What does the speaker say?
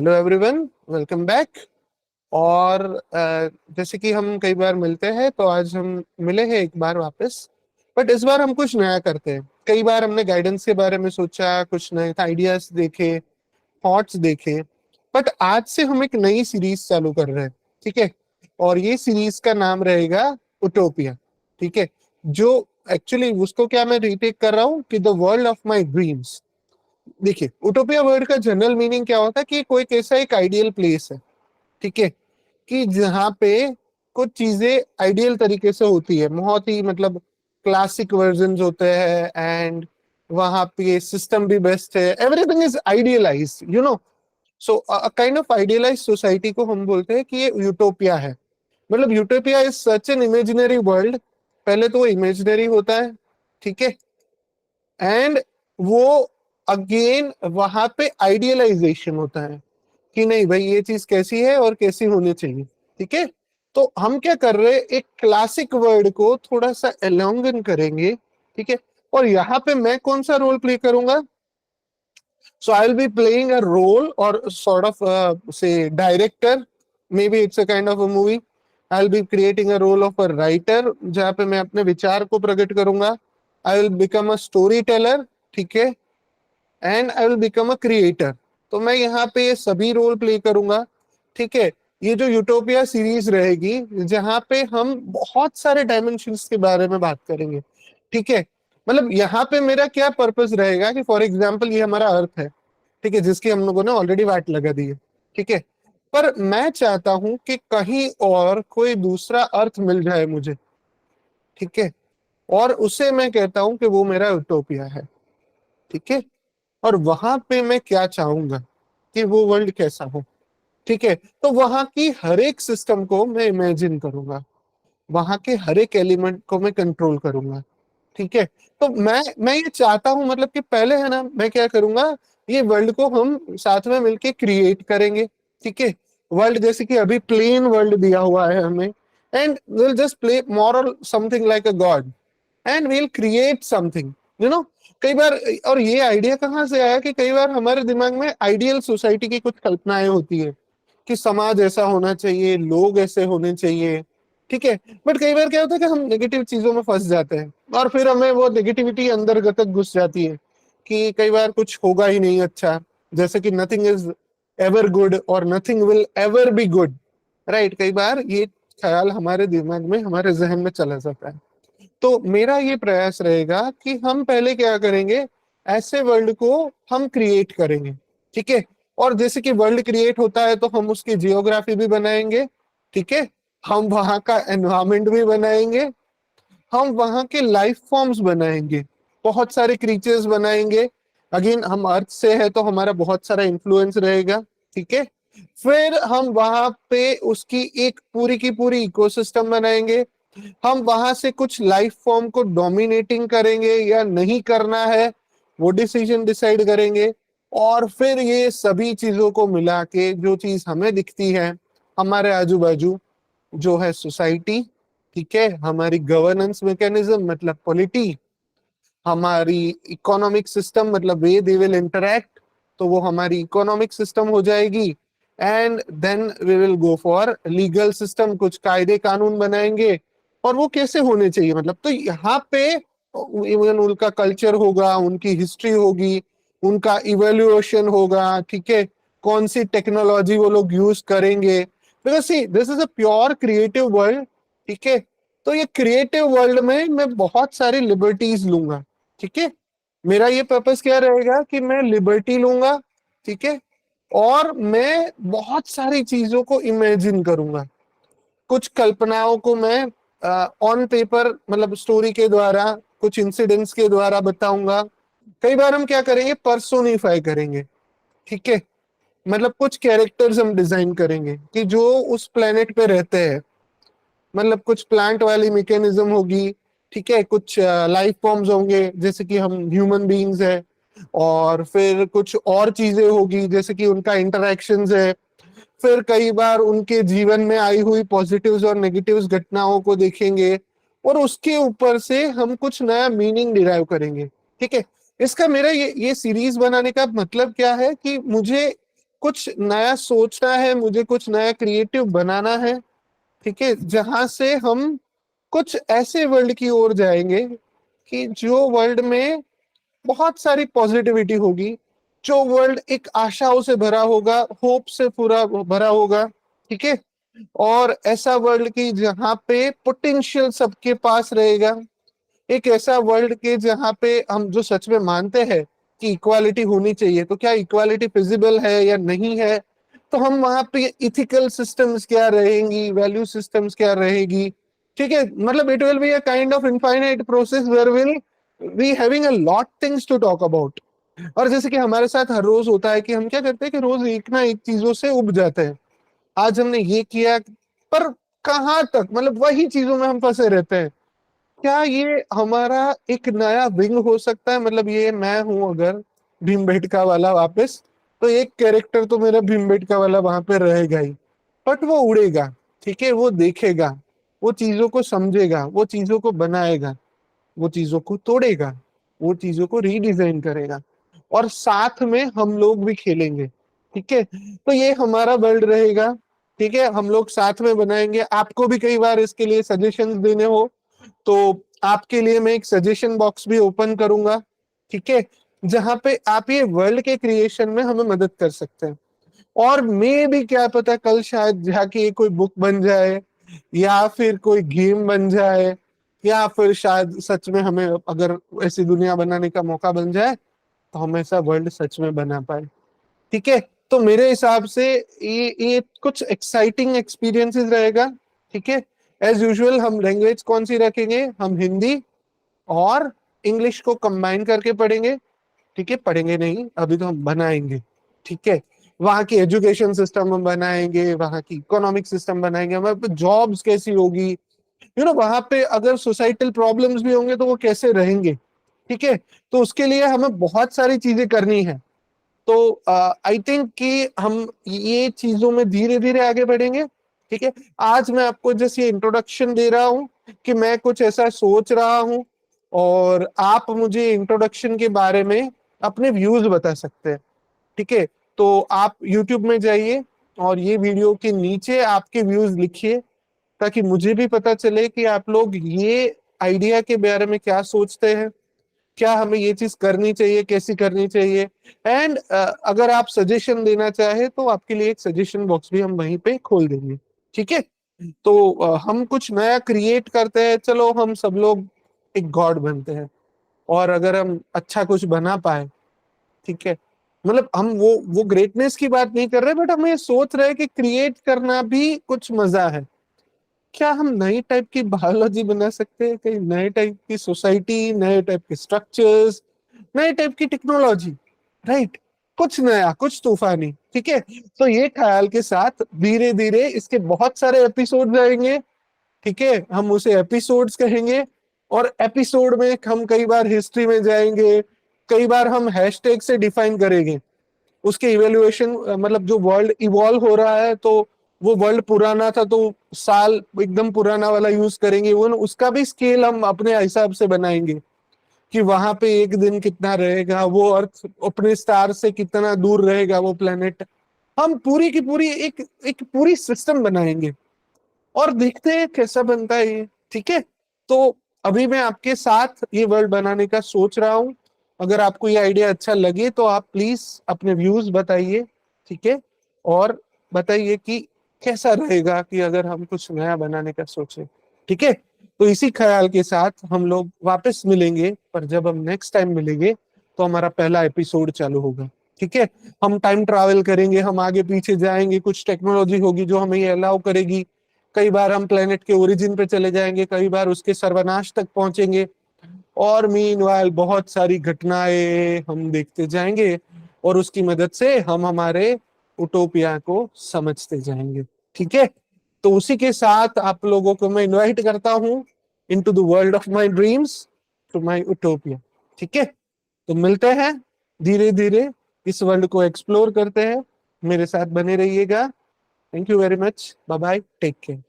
Hello everyone, welcome back. और जैसे कि हम कई बार मिलते हैं, तो आज हम मिले हैं एक बार वापस। बट इस बार हम कुछ नया करते हैं। कई बार हमने गाइडेंस के बारे में सोचा, कुछ नए आइडियाज देखे, थॉट्स देखे। बट आज से हम एक नई सीरीज चालू कर रहे हैं। ठीक है। और ये सीरीज का नाम रहेगा उटोपिया। ठीक है। जो एक्चुअली उसको क्या मैं रीटेक कर रहा हूँ कि the world of my dreams. देखिए, उटोपिया वर्ड का जनरल मीनिंग क्या होता है कि कोई एक ऐसा एक आइडियल प्लेस है। ठीक है। कि जहाँ पे कुछ चीजें आइडियल तरीके से होती है, बहुत ही मतलब क्लासिक वर्जन होते हैं। एंड वहां पे सिस्टम भी बेस्ट है, everything is idealise, so kind of idealise society को हम बोलते हैं कि ये यूटोपिया है। मतलब utopia is such an imaginary world. पहले तो वो इमेजिनरी होता है। ठीक है। एंड वो अगेन वहां पे आइडियलाइजेशन होता है कि नहीं भाई, ये चीज कैसी है और कैसी होनी चाहिए। ठीक है। तो हम क्या कर रहे हैं, एक क्लासिक वर्ड को थोड़ा सा एलोंगन करेंगे। ठीक है। और यहाँ पे मैं कौन सा रोल प्ले करूंगा? So I will be playing a role और सॉर्ट ऑफ से director. Maybe it's a kind of a movie. I will be creating a role of a writer, जहाँ पे मैं अपने विचार को प्रकट करूंगा। I will become a story teller. ठीक है। And I will become a creator. तो मैं यहाँ पे ये सभी रोल प्ले करूंगा। ठीक है। ये जो यूटोपिया सीरीज रहेगी, जहाँ पे हम बहुत सारे डायमेंशंस के बारे में बात करेंगे। ठीक है। मतलब यहाँ पे मेरा क्या पर्पस रहेगा कि फॉर एग्जाम्पल ये हमारा अर्थ है। ठीक है, जिसकी हम लोगों ने ऑलरेडी वाट लगा दी है। ठीक है। पर मैं चाहता हूं कि कहीं और कोई दूसरा अर्थ मिल जाए मुझे। ठीक है। और उसे मैं कहता हूं कि वो मेरा यूटोपिया है। ठीक है। और वहां पे मैं क्या चाहूंगा कि वो वर्ल्ड कैसा हो। ठीक है। तो वहां की हर एक सिस्टम को मैं इमेजिन करूंगा, वहां के हर एक एलिमेंट को मैं कंट्रोल करूंगा। ठीक है। तो मैं ये चाहता हूं, मतलब कि पहले है ना, मैं क्या करूंगा, ये वर्ल्ड को हम साथ में मिलके क्रिएट करेंगे। ठीक है। वर्ल्ड जैसे कि अभी प्लेन वर्ल्ड दिया हुआ है हमें, and will just play moral something like a god, and we'll create something. You know कई बार, और ये आइडिया कहाँ से आया कि कई बार हमारे दिमाग में आइडियल सोसाइटी की कुछ कल्पनाएं होती है कि समाज ऐसा होना चाहिए, लोग ऐसे होने चाहिए। ठीक है। बट कई बार क्या होता है कि हम नेगेटिव चीजों में फंस जाते हैं, और फिर हमें वो नेगेटिविटी अंदर तक घुस जाती है कि कई बार कुछ होगा ही नहीं अच्छा। जैसे कि नथिंग इज एवर गुड और nothing will ever be good. Right. कई बार ये ख्याल हमारे दिमाग में, हमारे जहन में चला जाता है। तो मेरा ये प्रयास रहेगा कि हम पहले क्या करेंगे, ऐसे वर्ल्ड को हम क्रिएट करेंगे। ठीक है। और जैसे कि वर्ल्ड क्रिएट होता है, तो हम उसकी जियोग्राफी भी बनाएंगे। ठीक है। हम वहां का एनवायरमेंट भी बनाएंगे। हम वहां के लाइफ फॉर्म्स बनाएंगे, बहुत सारे क्रीचर्स बनाएंगे। अगेन, हम अर्थ से है तो हमारा बहुत सारा इन्फ्लुएंस रहेगा। ठीक है। फिर हम वहां पे उसकी एक पूरी की पूरी इकोसिस्टम बनाएंगे। हम वहां से कुछ लाइफ फॉर्म को डोमिनेटिंग करेंगे या नहीं करना है, वो डिसीजन डिसाइड करेंगे। और फिर ये सभी चीजों को मिला के जो चीज हमें दिखती है हमारे आजू बाजू, जो है सोसाइटी। ठीक है। हमारी गवर्नेंस मैकेनिज्म मतलब पॉलिटी, हमारी इकोनॉमिक सिस्टम मतलब वे दे विल इंटरैक्ट, तो वो हमारी इकोनॉमिक सिस्टम हो जाएगी। And then we will go for legal system, कुछ कायदे कानून बनाएंगे। और वो कैसे होने चाहिए, मतलब तो यहाँ पे इवन उनका कल्चर होगा, उनकी हिस्ट्री होगी, उनका इवेल्युएशन होगा। ठीक है। कौन सी टेक्नोलॉजी वो लोग यूज करेंगे, because see this is a pure creative world. ठीक है। तो ये क्रिएटिव वर्ल्ड में मैं बहुत सारी लिबर्टीज लूंगा। ठीक है। मेरा ये पर्पस क्या रहेगा कि मैं लिबर्टी लूंगा। ठीक है। और मैं बहुत सारी चीजों को इमेजिन करूंगा, कुछ कल्पनाओं को मैं ऑन पेपर, मतलब स्टोरी के द्वारा, कुछ इंसिडेंट्स के द्वारा बताऊंगा। कई बार हम क्या करेंगे, पर्सोनिफाई करेंगे। ठीक है। मतलब कुछ कैरेक्टर्स हम डिजाइन करेंगे कि जो उस प्लेनेट पे रहते हैं, मतलब कुछ प्लांट वाली मैकेनिज्म होगी। ठीक है। कुछ लाइफ फॉर्म्स होंगे जैसे कि हम ह्यूमन बीइंग्स है। और फिर कुछ और चीजें होगी जैसे कि उनका इंटरेक्शंस है। फिर कई बार उनके जीवन में आई हुई पॉजिटिव्स और नेगेटिव्स घटनाओं को देखेंगे, और उसके ऊपर से हम कुछ नया मीनिंग डिराइव करेंगे। ठीक है। इसका मेरा ये सीरीज बनाने का मतलब क्या है कि मुझे कुछ नया सोचना है, मुझे कुछ नया क्रिएटिव बनाना है, ठीक है, जहां से हम कुछ ऐसे वर्ल्ड की ओर जाएंगे कि जो वर्ल्ड में बहुत सारी पॉजिटिविटी होगी, जो वर्ल्ड एक आशाओं से भरा होगा, होप से पूरा भरा होगा, ठीक है, और ऐसा वर्ल्ड की जहाँ पे पोटेंशियल सबके पास रहेगा, एक ऐसा वर्ल्ड के जहाँ पे हम जो सच में मानते हैं कि इक्वालिटी होनी चाहिए, तो क्या इक्वालिटी फिजिबल है या नहीं है, तो हम वहां पे इथिकल सिस्टम्स क्या रहेंगी, वैल्यू सिस्टम्स क्या रहेगी, ठीक है, मतलब it will be a kind of infinite process where will we having a lot things to talk about. और जैसे कि हमारे साथ हर रोज होता है कि हम क्या करते हैं कि रोज एक ना एक चीजों से उब जाते हैं, आज हमने ये किया, पर कहाँ तक, मतलब वही चीजों में हम फंसे रहते हैं। क्या ये हमारा एक नया विंग हो सकता है, मतलब ये मैं हूं अगर भीमबेटका वाला वापस, तो एक कैरेक्टर तो मेरा भीमबेटका वाला वहां पे रहेगा ही, बट वो उड़ेगा, ठीक है, वो देखेगा, वो चीजों को समझेगा, वो चीजों को बनाएगा, वो चीजों को तोड़ेगा, वो चीजों को रीडिजाइन करेगा, और साथ में हम लोग भी खेलेंगे, ठीक है, तो ये हमारा वर्ल्ड रहेगा, ठीक है, हम लोग साथ में बनाएंगे। आपको भी कई बार इसके लिए सजेशंस देने हो तो आपके लिए मैं एक सजेशन बॉक्स भी ओपन करूंगा, ठीक है, जहां पे आप ये वर्ल्ड के क्रिएशन में हमें मदद कर सकते हैं। और मे भी क्या पता कल शायद जाके ये कोई बुक बन जाए, या फिर कोई गेम बन जाए, या फिर शायद सच में हमें अगर ऐसी दुनिया बनाने का मौका बन जाए तो हम ऐसा वर्ल्ड सच में बना पाए, ठीक है। तो मेरे हिसाब से ये कुछ एक्साइटिंग एक्सपीरियंसेस रहेगा, ठीक है। एज यूजुअल हम लैंग्वेज कौन सी रखेंगे, हम हिंदी और इंग्लिश को कंबाइन करके पढ़ेंगे, ठीक है, पढ़ेंगे नहीं, अभी तो हम बनाएंगे, ठीक है। वहां की एजुकेशन सिस्टम हम बनाएंगे, वहां की इकोनॉमिक सिस्टम बनाएंगे, हमारे पे जॉब्स कैसी होगी, वहां पे अगर सोसाइटल प्रॉब्लम्स भी होंगे तो वो कैसे रहेंगे, ठीक है। तो उसके लिए हमें बहुत सारी चीजें करनी है। तो आई थिंक कि हम ये चीजों में धीरे धीरे आगे बढ़ेंगे, ठीक है। आज मैं आपको जैसे इंट्रोडक्शन दे रहा हूँ कि मैं कुछ ऐसा सोच रहा हूँ, और आप मुझे इंट्रोडक्शन के बारे में अपने व्यूज बता सकते हैं, ठीक है। तो आप यूट्यूब में जाइए और ये वीडियो के नीचे आपके व्यूज लिखिए, ताकि मुझे भी पता चले कि आप लोग ये आइडिया के बारे में क्या सोचते हैं, क्या हमें ये चीज करनी चाहिए, कैसी करनी चाहिए। एंड अगर आप सजेशन देना चाहे तो आपके लिए एक सजेशन बॉक्स भी हम वहीं पे खोल देंगे, ठीक है। तो हम कुछ नया क्रिएट करते हैं, चलो हम सब लोग एक गॉड बनते हैं, और अगर हम अच्छा कुछ बना पाए, ठीक है, मतलब हम वो ग्रेटनेस की बात नहीं कर रहे, बट हम ये सोच रहे हैं कि क्रिएट करना भी कुछ मजा है। क्या हम नई टाइप की बायोलॉजी बना सकते हैं, कहीं नए टाइप की सोसाइटी, नए टाइप के स्ट्रक्चर्स, नए टाइप की टेक्नोलॉजी, राइट, कुछ नया, कुछ तूफानी, ठीक है। तो ये ख्याल के साथ धीरे धीरे इसके बहुत सारे एपिसोड आएंगे, ठीक है, हम उसे एपिसोड्स कहेंगे, और एपिसोड में हम कई बार हिस्ट्री में जाएंगे, कई बार हम हैशटैग से डिफाइन करेंगे उसके इवेल्युएशन, मतलब जो वर्ल्ड इवॉल्व हो रहा है, तो वो वर्ल्ड पुराना था तो साल एकदम पुराना वाला यूज करेंगे, वो उसका भी स्केल हम अपने हिसाब से बनाएंगे कि वहां पे एक दिन कितना रहेगा, वो अर्थ अपने स्टार से कितना दूर रहेगा वो प्लेनेट। हम पूरी की पूरी एक एक पूरी सिस्टम बनाएंगे, और देखते हैं कैसा बनता है ये, ठीक है। तो अभी मैं आपके साथ ये वर्ल्ड बनाने का सोच रहा हूँ, अगर आपको ये आइडिया अच्छा लगे तो आप प्लीज अपने व्यूज बताइए, ठीक है, और बताइए कि कैसा रहेगा कि अगर हम कुछ नया बनाने का सोचे, ठीक है। तो इसी ख्याल के साथ हम लोग वापस मिलेंगे, पर जब हम नेक्स्ट टाइम मिलेंगे तो हमारा पहला एपिसोड चालू होगा, ठीक है। हम टाइम ट्रैवल करेंगे, हम आगे पीछे जाएंगे, कुछ टेक्नोलॉजी होगी जो हमें ये अलाउ करेगी, कई बार हम प्लेनेट के ओरिजिन पे चले जाएंगे, कई बार उसके सर्वनाश तक पहुंचेंगे, और मीनवाइल बहुत सारी घटनाएं हम देखते जाएंगे, और उसकी मदद से हम हमारे उटोपिया को समझते जाएंगे, ठीक है। तो उसी के साथ आप लोगों को मैं इनवाइट करता हूँ into the world of my dreams, to my utopia, ठीक है। तो मिलते हैं धीरे धीरे, इस वर्ल्ड को एक्सप्लोर करते हैं, मेरे साथ बने रहिएगा। Thank you very much, bye bye, take care.